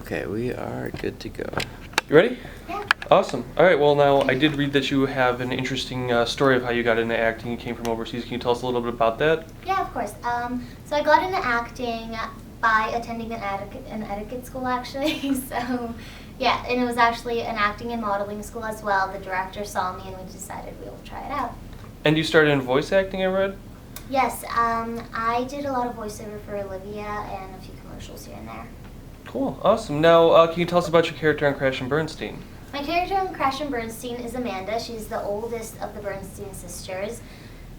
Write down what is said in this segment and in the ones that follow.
Okay, we are good to go. You ready? Yeah. Awesome. All right, well, now I did read that you have an interesting story of how you got into acting. You came from overseas. Can you tell us a little bit about that? Yeah, of course. So I got into acting by attending an etiquette school, actually. So, yeah, and it was actually an acting and modeling school as well. The director saw me and we decided we will try it out. And you started in voice acting, I read? Yes, I did a lot of voiceover for Olivia and a few commercials here and there. Cool, awesome. Now, can you tell us about your character on Crash and Burnstein? My character on Crash and Burnstein is Amanda. She's the oldest of the Burnstein sisters.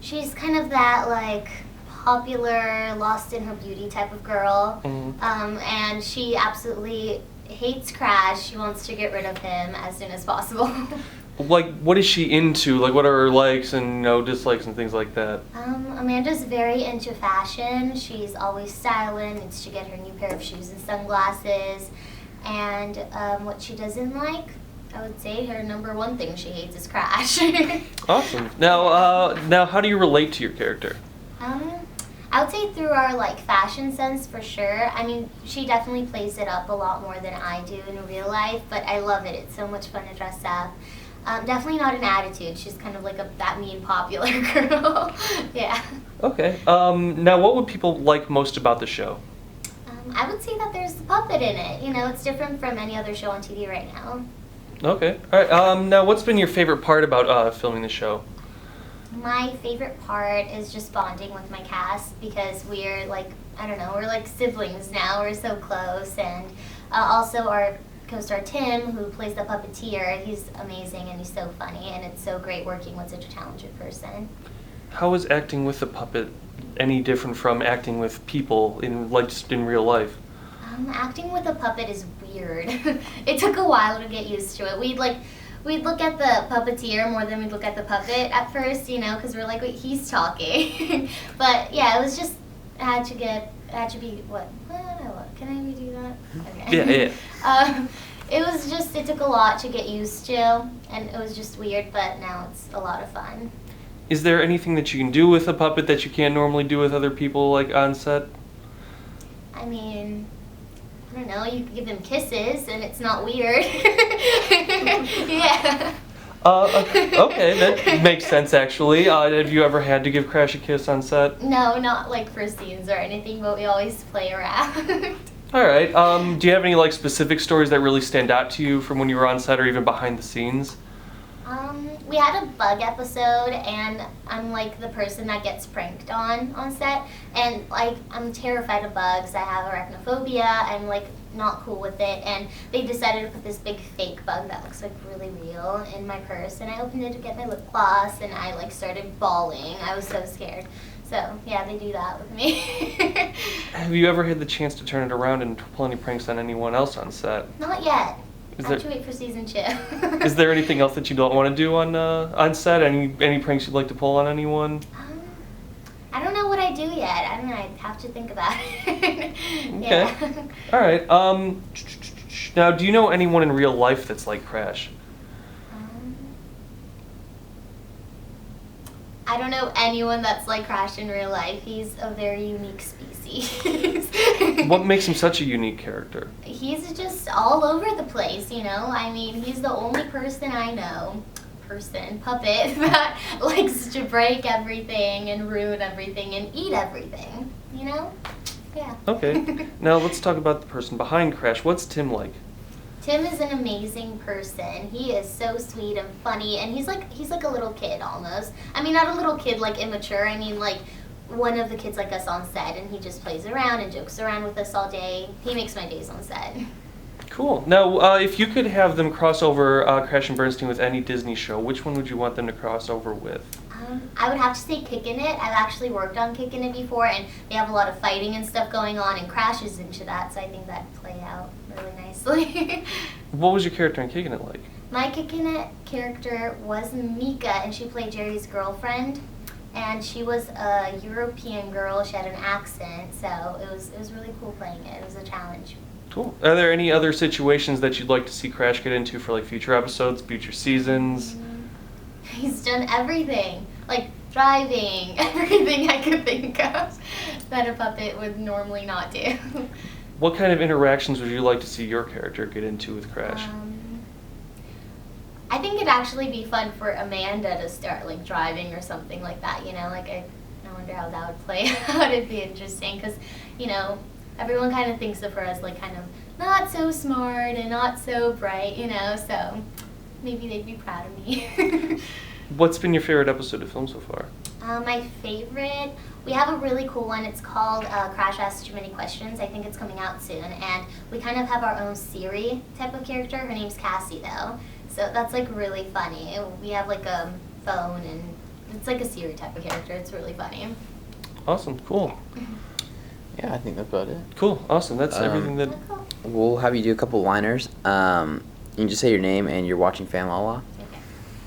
She's kind of that, like, popular, lost in her beauty type of girl. Mm-hmm. And she absolutely hates Crash. She wants to get rid of him as soon as possible. Like, what is she into? Like, what are her likes and, dislikes and things like that? Amanda's very into fashion. She's always styling, needs to get her new pair of shoes and sunglasses. And what she doesn't like, I would say her number one thing she hates is Crash. Awesome. Now, how do you relate to your character? I would say through our fashion sense for sure. I mean, she definitely plays it up a lot more than I do in real life, but I love it. It's so much fun to dress up. Definitely not an attitude. She's kind of like that mean popular girl. Yeah. Okay. Now, what would people like most about the show? I would say that there's the puppet in it. It's different from any other show on TV right now. Okay. All right. Now, what's been your favorite part about filming the show? My favorite part is just bonding with my cast because we're we're like siblings now. We're so close. And also our co-star Tim, who plays the puppeteer, he's amazing and he's so funny, and it's so great working with such a talented person. How is acting with a puppet any different from acting with people just in real life? Acting with a puppet is weird. It took a while to get used to it. We'd look at the puppeteer more than we'd look at the puppet at first, because we're like, wait, he's talking. But yeah, it was just had to be what? Can I redo that? Okay. Yeah. It took a lot to get used to, and it was just weird, but now it's a lot of fun. Is there anything that you can do with a puppet that you can't normally do with other people, like on set? I mean, I don't know, you could give them kisses, and it's not weird. Yeah. Okay, that makes sense, actually. Have you ever had to give Crash a kiss on set? No, not for scenes or anything, but we always play around. All right. Do you have any specific stories that really stand out to you from when you were on set or even behind the scenes? We had a bug episode, and I'm the person that gets pranked on set, and I'm terrified of bugs. I have arachnophobia. I'm not cool with it, and they decided to put this big fake bug that looks really real in my purse, and I opened it to get my lip gloss, and I started bawling. I was so scared. So yeah, they do that with me. Have you ever had the chance to turn it around and pull any pranks on anyone else on set? Not yet. I have to wait for season 2. Is there anything else that you don't want to do on set? Any pranks you'd like to pull on anyone? I don't know what I do yet. I don't know. I have to think about it. Okay. Yeah. All right. Now, do you know anyone in real life that's like Crash? I don't know anyone that's like Crash in real life. He's a very unique species. What makes him such a unique character? He's just all over the place, I mean, he's the only person I know, puppet, that likes to break everything and ruin everything and eat everything, Yeah. Okay. Now, let's talk about the person behind Crash. What's Tim like? Tim is an amazing person. He is so sweet and funny, and he's like a little kid almost. I mean, not a little kid immature. I mean one of the kids like us on set, and he just plays around and jokes around with us all day. He makes my days on set. Cool. Now, if you could have them cross over Crash and Burnstein with any Disney show, which one would you want them to cross over with? I would have to say Kickin' It. I've actually worked on Kickin' It before, and they have a lot of fighting and stuff going on, and Crash is into that, so I think that'd play out really nicely. What was your character in Kickin' It like? My Kickin' It character was Mika, and she played Jerry's girlfriend, and she was a European girl. She had an accent, so it was really cool playing it. It was a challenge. Cool. Are there any other situations that you'd like to see Crash get into for future episodes, future seasons? He's done everything, driving, everything I could think of that a puppet would normally not do. What kind of interactions would you like to see your character get into with Crash? I think it'd actually be fun for Amanda to start like driving or something like that. You know, like I wonder how that would play out. It'd be interesting because, you know, everyone kind of thinks of her as like kind of not so smart and not so bright. You know, so maybe they'd be proud of me. What's been your favorite episode of film so far? My favorite, we have a really cool one. It's called Crash Asks Too Many Questions. I think it's coming out soon. And we kind of have our own Siri type of character. Her name's Cassie, though. So that's like really funny. We have like a phone and it's like a Siri type of character. It's really funny. Awesome, cool. Yeah, I think that's about it. Cool, awesome. That's everything that... Cool. We'll have you do a couple liners. You can just say your name and you're watching Fan La La. Okay.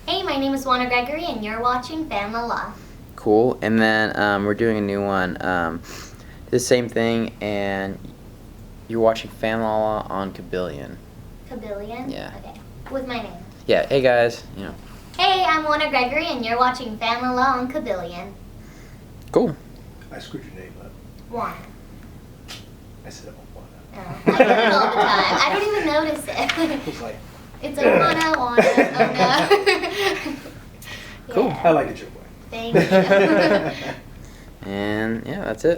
Hey, my name is Oana Gregory and you're watching Fan La La. Cool. And then we're doing a new one. The same thing, and you're watching Fan La La on Kabillion. Kabillion? Yeah. Okay. With my name. Yeah. Hey guys. You know. Hey, I'm Oana Gregory and you're watching Fan La La on Kabillion. Cool. I screwed your name up. Oana. I said Oana. Oh, I do it all the time. I don't even notice It it. was like, It's Oana, Oana. Cool. Yeah. I like it your way. Thank you. And yeah, that's it.